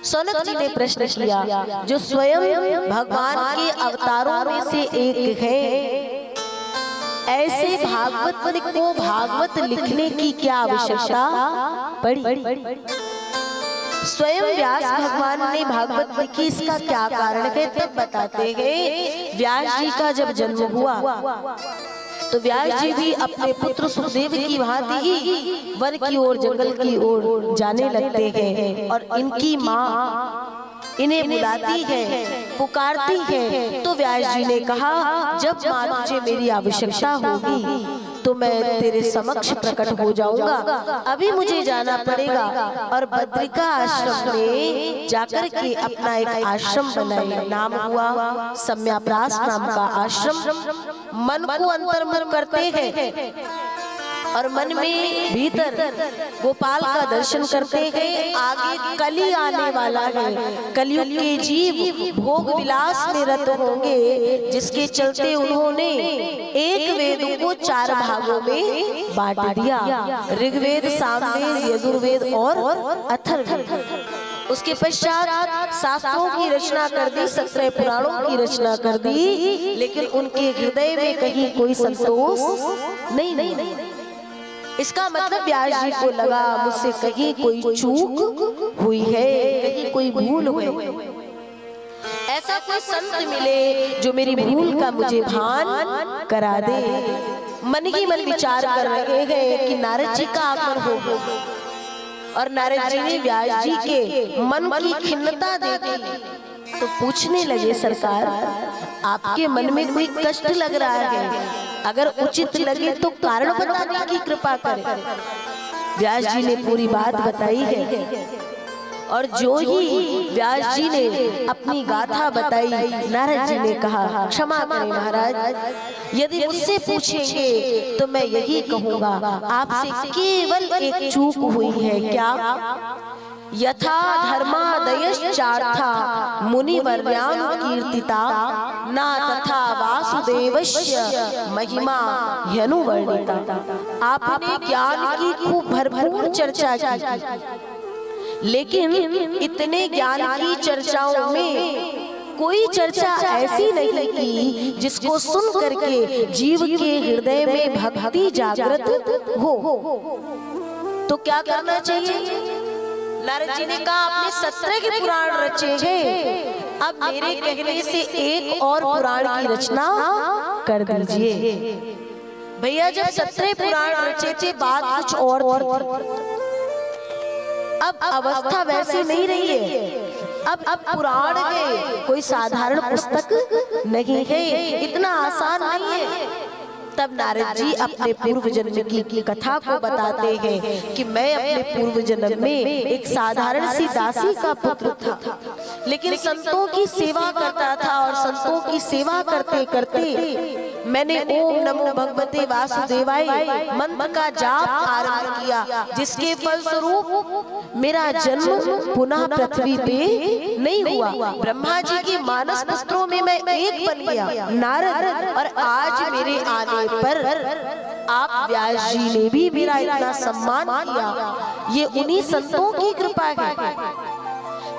सौनक जी ने प्रश्न किया, जो स्वयं भगवान के अवतारों में से एक है, ऐसे भागवत को भागवत लिखने की क्या आवश्यकता पड़ी? स्वयं व्यास भगवान ने भागवत लिखी, इसका क्या कारण है? तब बताते हैं, व्यास जी का जब जन्म हुआ तो व्यास जी भी अपने पुत्र सुखदेव की भांति ही वन की ओर, जंगल की ओर जाने लगते हैं और इनकी माँ इन्हें बुलाती है, पुकारती है। तो व्यास जी ने कहा, जब माँ तुझे मेरी आवश्यकता होगी तो मैं तेरे समक्ष प्रकट हो जाऊंगा। अभी मुझे जाना पड़ेगा। और बद्रिका आश्रम में जाकर के अपना एक आश्रम बनाए, नाम हुआ सम्याप्रास नाम का आश्रम। मन को अंतर्मुख करते हैं और मन में भीतर गोपाल का दर्शन करते हैं। आगे कली आने वाला है, कलयुग के जीव भोग विलास में रत होंगे, जिसके चलते उन्होंने एक वेद को 4 भागों में बांट दिया, ऋग्वेद, सामवेद, यजुर्वेद और अथर्ववेद। उसके पश्चात शास्त्रों की रचना कर दी, 17 पुराणों की रचना कर दी, लेकिन उनके हृदय में कहीं कोई संतोष नहीं। इसका मतलब व्यास जी को लगा, मुझसे कहीं कोई चूक हुई है, कहीं कोई भूल हुई। ऐसा कोई संत मिले जो मेरी भूल का मुझे भान करा दे। मन ही मन विचार कर रहे हैं कि नारद जी का आगमन हो, और नारद जी ने व्यास जी के मन की खिन्नता देखी तो पूछने लगे, सरकार आपके मन में कोई कष्ट लग रहा है, अगर उचित लगे तो कारण बताने की कृपा करें। व्यास जी ने पूरी बात बताई है, और जो ही व्यास जी ने अपनी गाथा बताई, नारद जी ने कहा, क्षमा करें महाराज, यदि मुझसे पूछेंगे तो मैं यही कहूँगा, आपसे केवल एक चूक हुई है। क्या? यथा धर्मादयश्चार्था मुनिवर्यान् कीर्तिता, न तथा वासुदेवस्य महिमा ह्यनुवर्णिता। आपने ज्ञान की खूब भरपूर चर्चा की, लेकिन इतने ज्ञान की चर्चाओं में कोई चर्चा ऐसी नहीं की जिसको सुन करके जीव के हृदय में भक्ति जागृत हो। तो क्या करना चाहिए? नारद जी ने कहा, आपने 17 के पुराण रचे हैं, अब मेरे कहने से एक और पुराण की रचना कर दीजिए। भैया जब 17 पुराण रचे थे, बात कुछ और अब अवस्था वैसे नहीं रही है। अब पुराण है, कोई साधारण पुस्तक नहीं है, इतना आसान नहीं है। तब नारद जी अपने पूर्व जन्म की कथा को बताते हैं कि मैं अपने पूर्व जन्म में एक साधारण सी दासी का पुत्र था, लेकिन संतों की सेवा करता था, और संतों की सेवा करते करते मैंने ओम नमो भगवते वासुदेवाय मंत्र का जाप आरंभ किया, जिसके फलस्वरूप मेरा जन्म पुनः पृथ्वी पे नहीं हुआ। ब्रह्मा जी के मानस पुत्रों में मैं एक बन गया, नारद, और आज मेरे आने पर आप व्यास जी ने भी मेरा इतना सम्मान किया, ये उन्हीं संतों की कृपा है।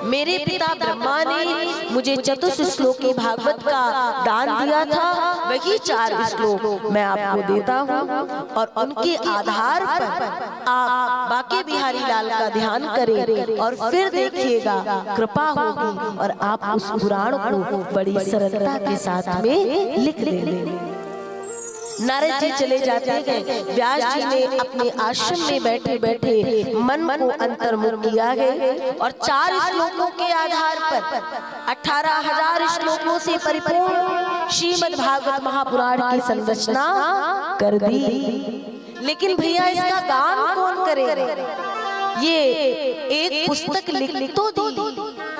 मेरे पिता ब्रह्मा ने मुझे चतुश्लोकी भागवत का दान दिया था, वही 4 श्लोक मैं आपको देता हूँ, और उनके आधार पर आप बाके बिहारी लाल का ध्यान करें और फिर देखिएगा कृपा होगी, और आप उस पुराण को बड़ी सरलता के साथ में लिख देंगे। नारद जी चले जाते हैं। व्यास जी ने अपने आश्रम में बैठे बैठे मन को अंतर्मुख किया है, और 4 श्लोकों के आधार पर 18,000 श्लोकों से परिपूर्ण श्रीमद् भागवत महापुराण की संरचना कर दी। लेकिन भैया इसका गान कौन करेगा? ये एक पुस्तक लिख तो दी,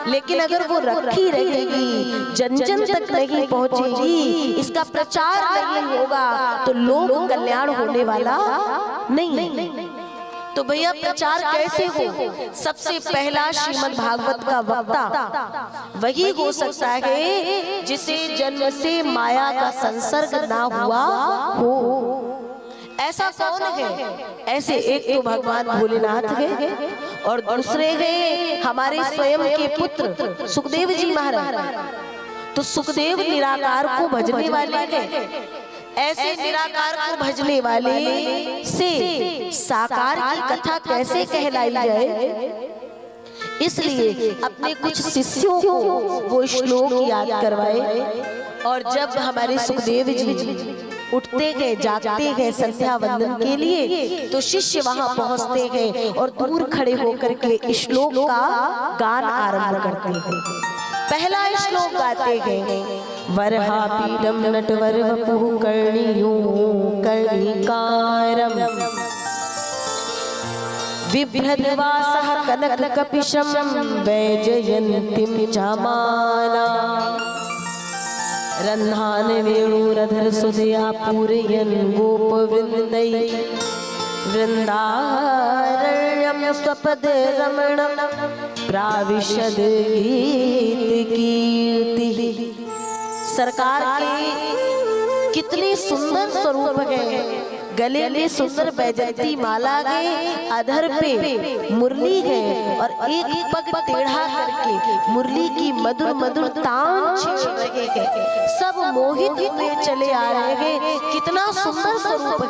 लेकिन अगर वो रखी रहेगी, जन जन तक नहीं पहुंचेगी, इसका प्रचार नहीं होगा, तो लोक कल्याण होने वाला नहीं। तो भैया प्रचार कैसे हो? सबसे पहला श्रीमद् भागवत का वक्ता वही हो सकता है जिसे जन्म से माया का संसर्ग ना हुआ हो। ऐसा कौन है? ऐसे एक तो भगवान भोलेनाथ है, और दूसरे हैं हमारे स्वयं के पुत्र सुखदेव जी महाराज। तो सुखदेव निराकार को भजने वाले हैं। ऐसे निराकार को भजने वाले से साकार की कथा कैसे कहलाई जाए, इसलिए अपने कुछ शिष्यों को वो श्लोक याद करवाए। और जब हमारे सुखदेव जी उठते हैं, जागते हैं संध्या वंदन के लिए, तो शिष्य वहां पहुंचते हैं और दूर खड़े होकर के श्लोक का गान आरंभ करते हैं। पहला श्लोक गाते हैं, वरहापीडम नटवर वपुः कर्णियो कर्णिकारम बिभ्रद्वासः कनक कपिशम वैजयन्तीं चामाना रन्हान वेणुरधर सुधया पूरयन् गोपवृन्दै वृन्दारण्यं स्वपद रमणं प्राविशद गीत कीर्ति। सरकार के कितने सुंदर स्वरूप है। गले में सुंदर बैजंती माला है, अधर पे मुरली है और एक पग टेढ़ा करके मुरली की मधुर मधुर तान छेड़ रहे हैं। सब मोहित हुए चले आ रहे हैं। कितना सुंदर स्वरूप है।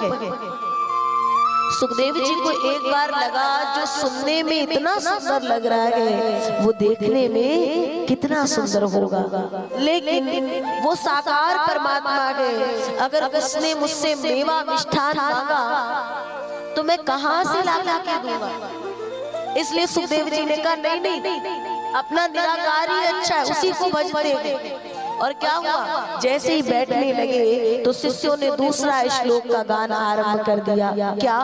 सुखदेव जी को एक बार लगा जो सुनने में इतना सुंदर लग रहा है वो देखने में कितना सुंदर होगा, लेकिन वो साकार परमात्मा है। अगर उसने मुझसे मेवा मिष्ठान मांगा तो मैं कहां से ला के दूंगा। इसलिए सुखदेव जी ने कहा नहीं नहीं, अपना निराकार ही अच्छा है, उसी को भजते हैं। और क्या हुआ, जैसे ही बैठने लगे तो शिष्यों ने दूसरा श्लोक का गान आरंभ कर दिया। क्या,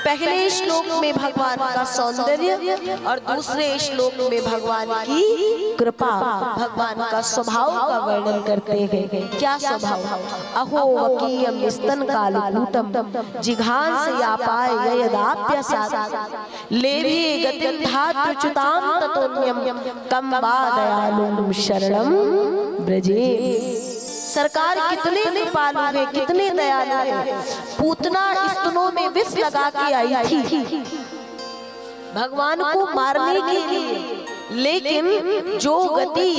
पहले श्लोक में भगवान का सौंदर्य और दूसरे श्लोक में भगवान की कृपा, भगवान का स्वभाव का वर्णन करते हैं। क्या स्वभाव, अहो वकीयम स्तन कालकूटम जिघांस यापाय यदाप्यसात् लेभे गतिं धातुच्युतां ततोन्यम कं वा दयालुं शरणं ब्रजे। सरकार कितने कृपालु है, कितने दयालु है। पूतना स्तनों में विष लगा के आई थी भगवान को मारने के लिए, लेकिन जो गति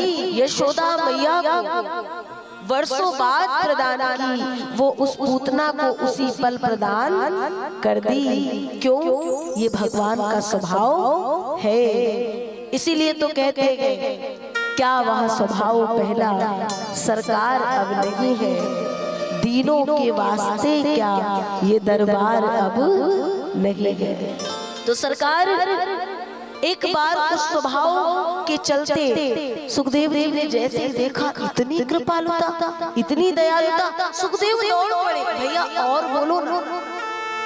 यशोदा मैया को वर्षों बाद प्रदान की वो उस पूतना को उसी पल प्रदान कर दी। क्यों, ये भगवान का स्वभाव है। इसीलिए तो कहते हैं क्या वह स्वभाव पहला सरकार अब नहीं है, दीनों के वास्ते क्या ये दरबार अब नहीं है। तो सरकार एक बार उस स्वभाव के चलते सुखदेव जी ने जैसे देखा इतनी कृपालुता, इतनी दयालुता, सुखदेव दौड़ पड़े, भैया और बोलो ना,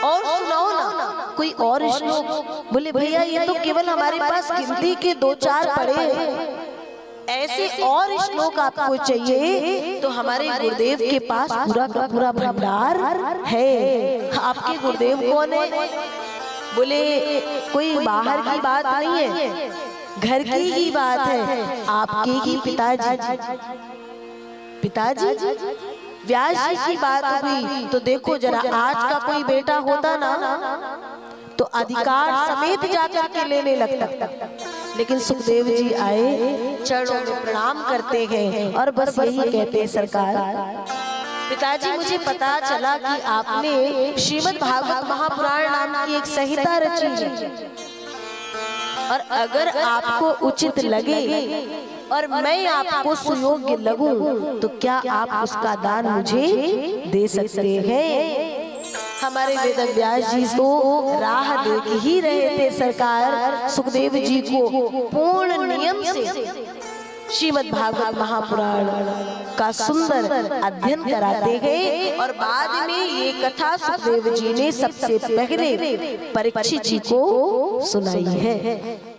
और सुनाओ ना कोई और श्लोक। बोले भैया ये तो केवल हमारे पास गिनती के 2-4 पड़े हैं, ऐसे और श्लोक आपको चाहिए तो हमारे गुरुदेव के पास पूरा का पूरा भंडार है। आपके गुरुदेव कौन है? बोले कोई बाहर की बात नहीं है, घर की ही बात है। आपके ही पिताजी व्यास जी की बात हुई तो देखो जरा, आज का कोई बेटा होता ना तो अधिकार समेत जाकर के लेने लगता, लेकिन सुखदेव जी आए, चरणों में प्रणाम करते हैं और बस यही कहते हैं, सरकार पिताजी मुझे पता चला कि आपने श्रीमद् भागवत महापुराण नाम की एक संहिता रची है, और अगर आपको उचित लगे और मैं आपको सुयोग्य लगूं तो क्या आप उसका दान मुझे दे सकते हैं। हमारे वेद व्यास जी तो राह देख ही रहे थे सरकार, सुखदेव जी को पूर्ण नियम से श्रीमद् भागवत महापुराण का सुंदर अध्ययन कराते हैं। और बाद में ये कथा सुखदेव जी ने सबसे पहले परीक्षित जी को सुनाई है।